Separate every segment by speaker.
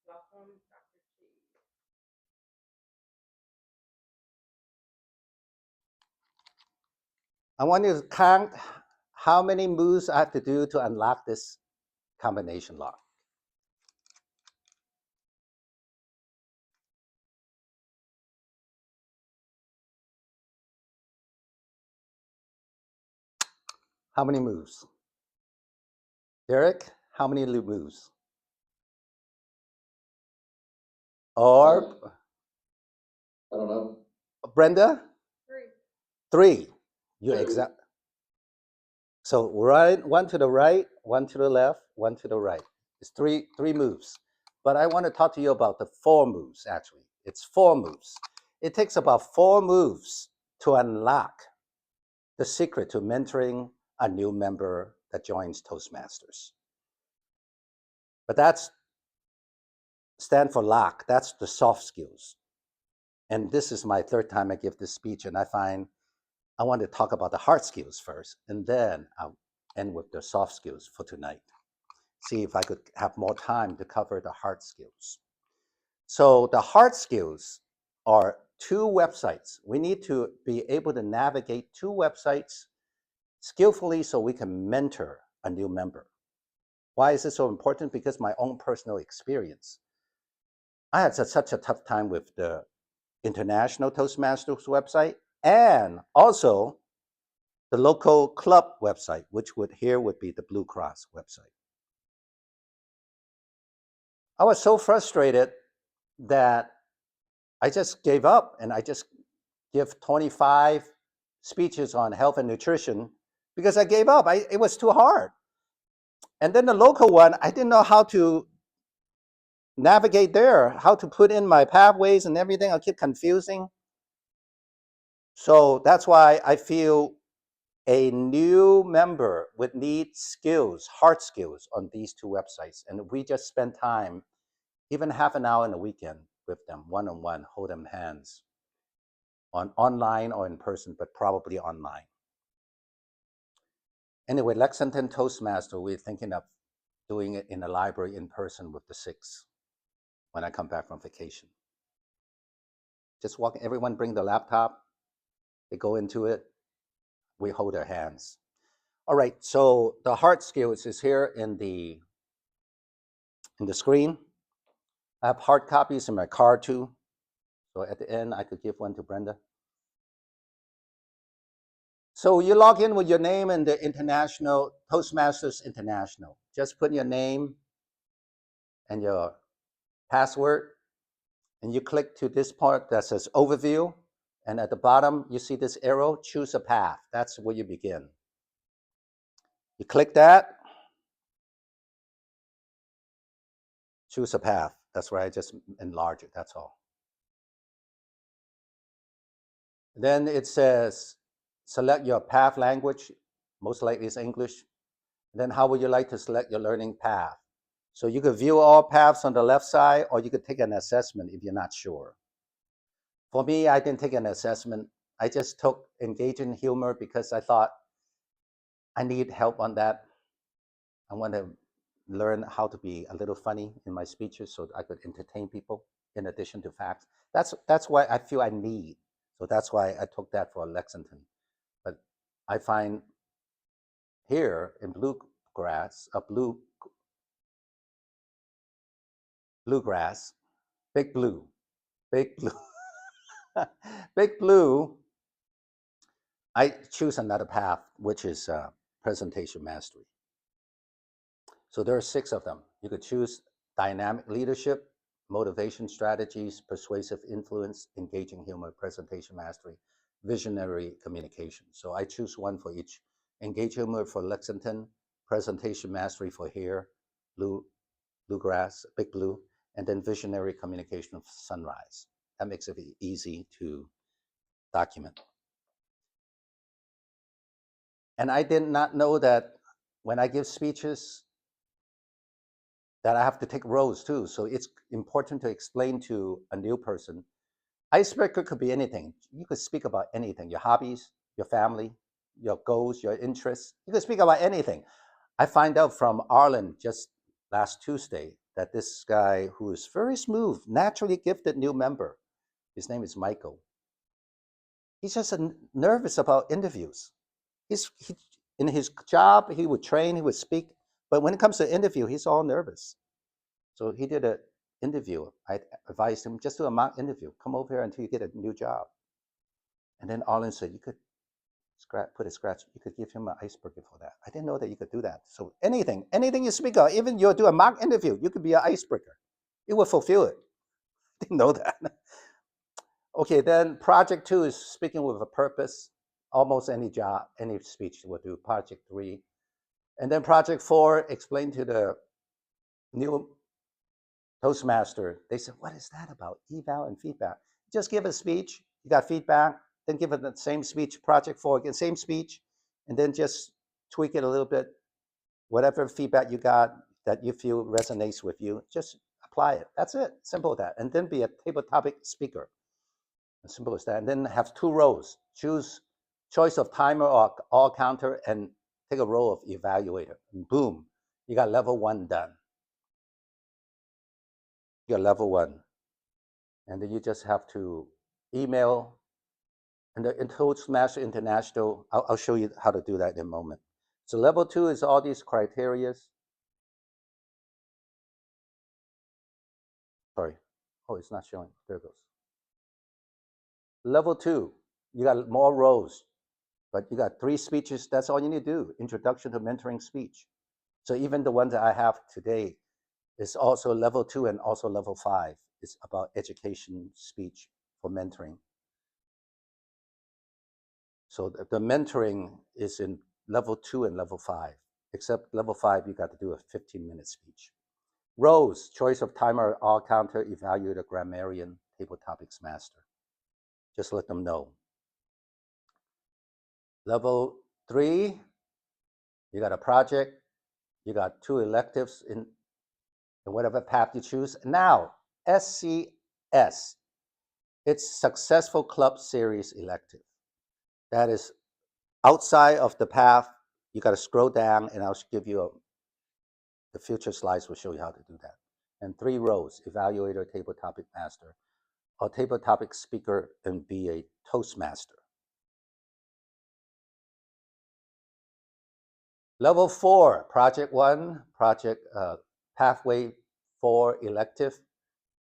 Speaker 1: Welcome, Dr. G.
Speaker 2: I want you to count how many moves I have to do to unlock this combination lock. How many moves? Derek, how many moves? Or
Speaker 3: I don't know.
Speaker 2: Brenda?
Speaker 1: 3.
Speaker 2: 3. You exact. So right, one to the right, one to the left, one to the right. It's three moves. But I want to talk to you about the 4 moves, actually. It's 4 moves. It takes about 4 moves to unlock the secret to mentoring a new member that joins Toastmasters. But that's stand for lock. That's the soft skills. And this is my 3rd time I give this speech, and I find I want to talk about the hard skills first, and then I'll end with the soft skills for tonight. See if I could have more time to cover the hard skills. So the hard skills are 2 websites. We need to be able to navigate 2 websites skillfully so we can mentor a new member. Why is it so important? Because my own personal experience. I had such a tough time with the International Toastmasters website and also the local club website, which would be the Blue Cross website. I was so frustrated that I just gave up and I just give 25 speeches on health and nutrition because I gave up. It was too hard. And then the local one, I didn't know how to navigate there, how to put in my pathways and everything. I keep confusing. So that's why I feel a new member would need skills, hard skills on these 2 websites. And we just spend time, even half an hour in the weekend with them, one-on-one, hold them hands, on online or in person, but probably online. Anyway, Lexington Toastmaster, we're thinking of doing it in the library in person with the 6 when I come back from vacation. Just walk, everyone bring the laptop, they go into it, we hold their hands. All right, so the hard skills is here in the screen. I have hard copies in my car too. So at the end, I could give one to Brenda. So you log in with your name and the International Toastmasters International. Just put your name and your password, and you click to this part that says Overview. And at the bottom, you see this arrow, choose a path. That's where you begin. You click that, choose a path. That's where I just enlarge it, that's all. Then it says, select your path language, most likely it's English. Then how would you like to select your learning path? So you could view all paths on the left side, or you could take an assessment if you're not sure. For me, I didn't take an assessment. I just took engaging humor because I thought I need help on that. I want to learn how to be a little funny in my speeches so I could entertain people in addition to facts. That's why I feel I need. So that's why I took that for Lexington. But I find here in bluegrass, bluegrass, big blue, big blue, big blue, I choose another path, which is presentation mastery. So there are 6 of them. You could choose dynamic leadership, motivation strategies, persuasive influence, engaging humor, presentation mastery, visionary communication. So I choose one for each. Engage humor for Lexington, presentation mastery for here, bluegrass, big blue, and then visionary communication of sunrise. That makes it easy to document. And I did not know that when I give speeches that I have to take roles too. So it's important to explain to a new person. Icebreaker could be anything. You could speak about anything, your hobbies, your family, your goals, your interests. You could speak about anything. I find out from Arlen just last Tuesday, that this guy who is very smooth, naturally gifted new member, his name is Michael. He's just nervous about interviews. In his job, he would train, he would speak, but when it comes to interview, he's all nervous. So he did an interview. I advised him, just do a mock interview. Come over here until you get a new job. And then Arlen said, you could you could give him an icebreaker for that. I didn't know that you could do that. So anything you speak of, even you do a mock interview, you could be an icebreaker. It will fulfill it. Didn't know that. Okay, then project 2 is speaking with a purpose. Almost any job, any speech will do. Project 3. And then project 4, explain to the new Toastmaster. They said, what is that about? Eval and feedback. Just give a speech, you got feedback, then give it the same speech. Project 4, again, same speech, and then just tweak it a little bit. Whatever feedback you got that you feel resonates with you, just apply it. That's it. Simple as that. And then be a table topic speaker. As simple as that. And then have 2 roles. Choose choice of timer or all counter and take a role of evaluator. And boom, you got level 1 done. You got level 1. And then you just have to email. And in Toastmaster International, I'll show you how to do that in a moment. So level 2 is all these criteria. Sorry. Oh, it's not showing. There it goes. Level 2, you got more roles, but you got 3 speeches. That's all you need to do. Introduction to mentoring speech. So even the one that I have today is also level 2 and also level 5. It's about education speech for mentoring. So the mentoring is in level 2 and level 5, except level 5, you got to do a 15-minute speech. Roles, choice of timer, all counter, evaluator, grammarian, table topics master. Just let them know. Level 3, you got a project, you got 2 electives in whatever path you choose. Now, SCS, it's Successful Club Series Elective. That is outside of the path. You got to scroll down, and I'll give you the future slides will show you how to do that. And 3 roles, evaluator, table topic master, or table topic speaker, and be a Toastmaster. Level 4, project 1, project pathway 4 elective,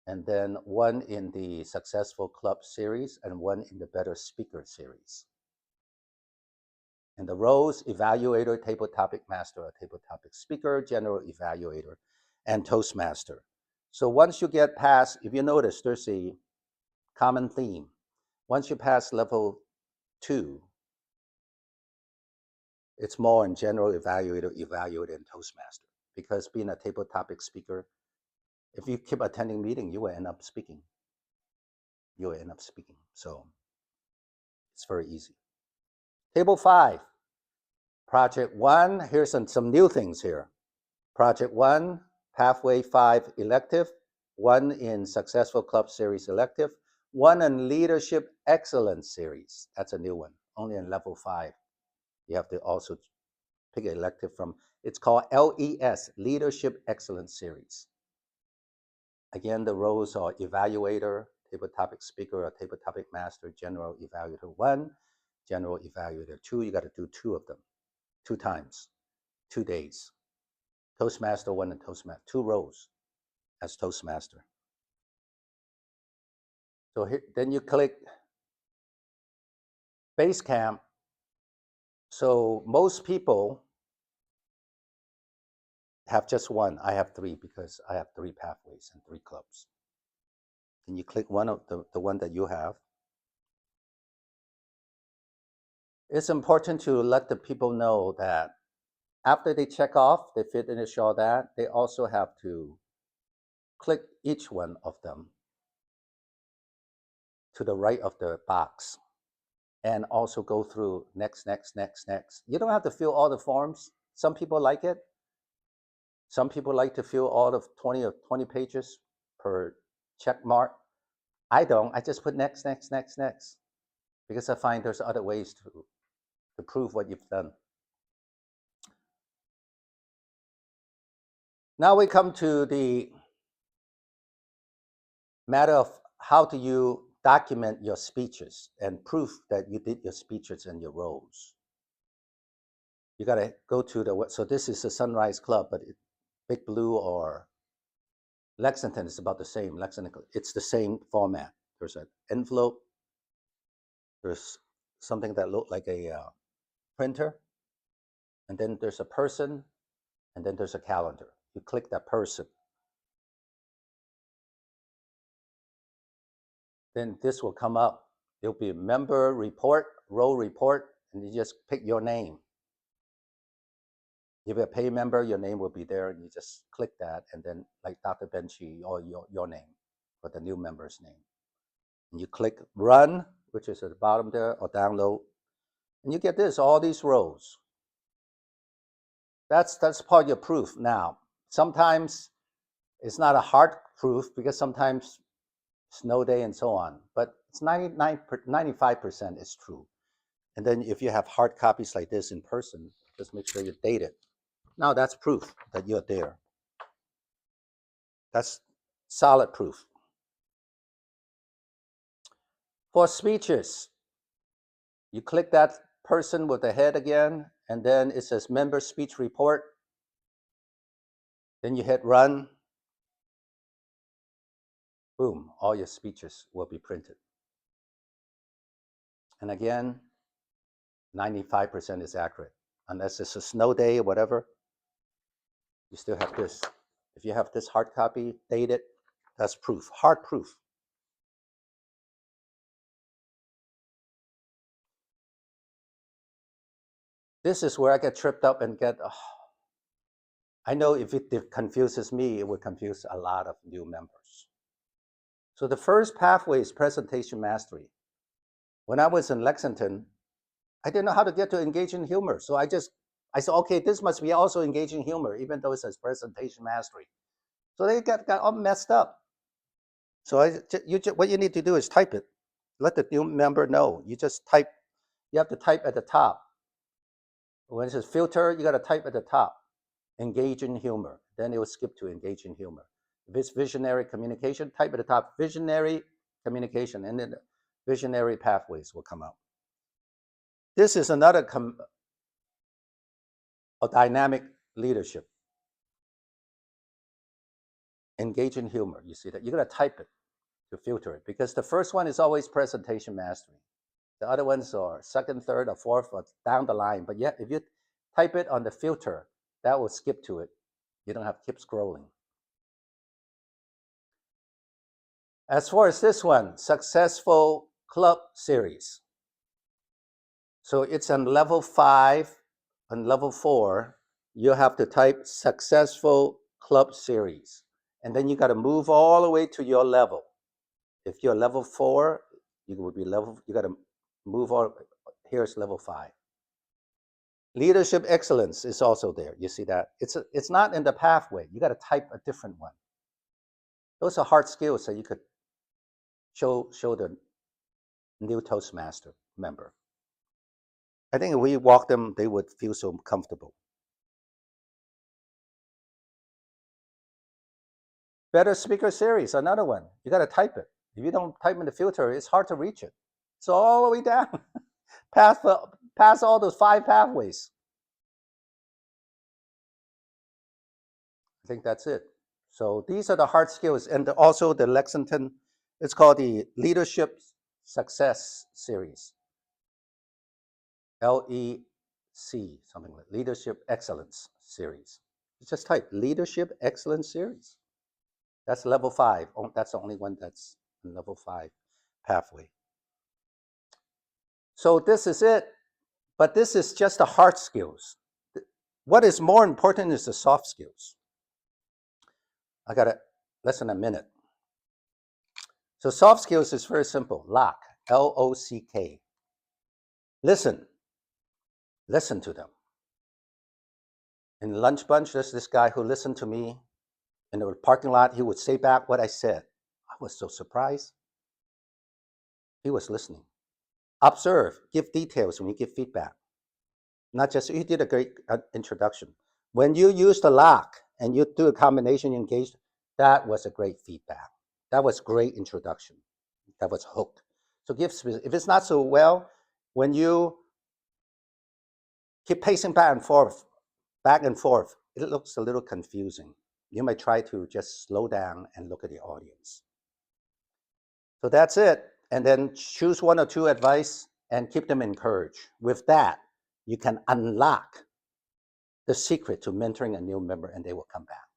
Speaker 2: and then 1 in the Successful Club series and 1 in the Better Speaker series. And the roles, evaluator, table topic master, or table topic speaker, general evaluator, and Toastmaster. So once you get past, if you notice, there's a common theme. Once you pass level 2, it's more in general evaluator, and Toastmaster. Because being a table topic speaker, if you keep attending meeting, you will end up speaking. So it's very easy. Table 5, project 1, here's some new things here. Project 1, pathway 5 elective, 1 in Successful Club Series elective, 1 in Leadership Excellence Series. That's a new one, only in level 5. You have to also pick an elective from, it's called LES, Leadership Excellence Series. Again, the roles are evaluator, table topic speaker, or table topic master, general evaluator 1, general evaluator 2. You got to do 2 of them, 2 times, 2 days. Toastmaster 1 and Toastmaster, 2 roles as Toastmaster. So here, then you click Basecamp. So most people have just 1. I have 3 because I have 3 pathways and 3 clubs. Then you click one of the one that you have. It's important to let the people know that after they check off, they finish all that, they also have to click each one of them to the right of the box and also go through next. You don't have to fill all the forms. Some people like it. Some people like to fill all of 20 pages per check mark. I don't. I just put next, because I find there's other ways to prove what you've done. Now we come to the matter of how do you document your speeches and proof that you did your speeches and your roles. You got to go to the, so this is the Sunrise Club, but Big Blue or Lexington is about the same. Lexington, it's the same format. There's an envelope, there's something that looked like a printer, and then there's a person, and then there's a calendar. You click that person. Then this will come up. There'll be a member report, role report, and you just pick your name. If you're a pay member, your name will be there, and you just click that, and then like Dr. Benchy or your name, or the new member's name. And you click run, which is at the bottom there, or download, and you get this, all these rows. That's part of your proof. Now, sometimes it's not a hard proof because sometimes snow day and so on, but it's 95% is true. And then if you have hard copies like this in person, just make sure you date it. Now that's proof that you're there. That's solid proof. For speeches, you click that person with the head again, and then it says member speech report. Then you hit run. Boom, all your speeches will be printed. And again, 95% is accurate. Unless it's a snow day or whatever, you still have this. If you have this hard copy, dated, that's proof, hard proof. This is where I get tripped up and get, I know if it confuses me, it would confuse a lot of new members. So the first pathway is presentation mastery. When I was in Lexington, I didn't know how to get to engaging humor. So I said, okay, this must be also engaging humor, even though it says presentation mastery. So they got all messed up. So what you need to do is type it. Let the new member know. You just type, you have to type at the top. When it says filter, you got to type at the top, engage in humor. Then it will skip to engage in humor. If it's visionary communication, type at the top, visionary communication, and then visionary pathways will come out. This is another dynamic leadership. Engage in humor. You see that? You're going to type it to filter it because the first one is always presentation mastery. The other ones are second, third, or fourth, or down the line. But yet, if you type it on the filter, that will skip to it. You don't have to keep scrolling. As far as this one, successful club series. So it's on level 5. On level 4, you have to type successful club series. And then you got to move all the way to your level. If you're level 4, you would be level, you got to move on. Here's level 5. Leadership excellence is also there. You see that? It's not in the pathway. You got to type a different one. Those are hard skills that you could show the new Toastmaster member. I think if we walk them, they would feel so comfortable. Better speaker series, another one. You got to type it. If you don't type in the filter, it's hard to reach it. So all the way down, past all those 5 pathways. I think that's it. So these are the hard skills, and also the Lexington, it's called the Leadership Success Series. LEC, something like Leadership Excellence Series. You just type Leadership Excellence Series. That's level 5. That's the only one that's in level 5 pathway. So this is it, but this is just the hard skills. What is more important is the soft skills. I got less than a minute. So soft skills is very simple. LOCK, L-O-C-K. Listen to them. In the lunch bunch, there's this guy who listened to me. In the parking lot, he would say back what I said. I was so surprised. He was listening. Observe, give details when you give feedback. Not just, you did a great introduction. When you use the lock and you do a combination, you engage, that was a great feedback. That was great introduction. That was hooked. So if it's not so well, when you keep pacing back and forth, it looks a little confusing. You might try to just slow down and look at the audience. So that's it. And then choose one or two advice and keep them encouraged. With that, you can unlock the secret to mentoring a new member and they will come back.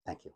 Speaker 2: Thank you.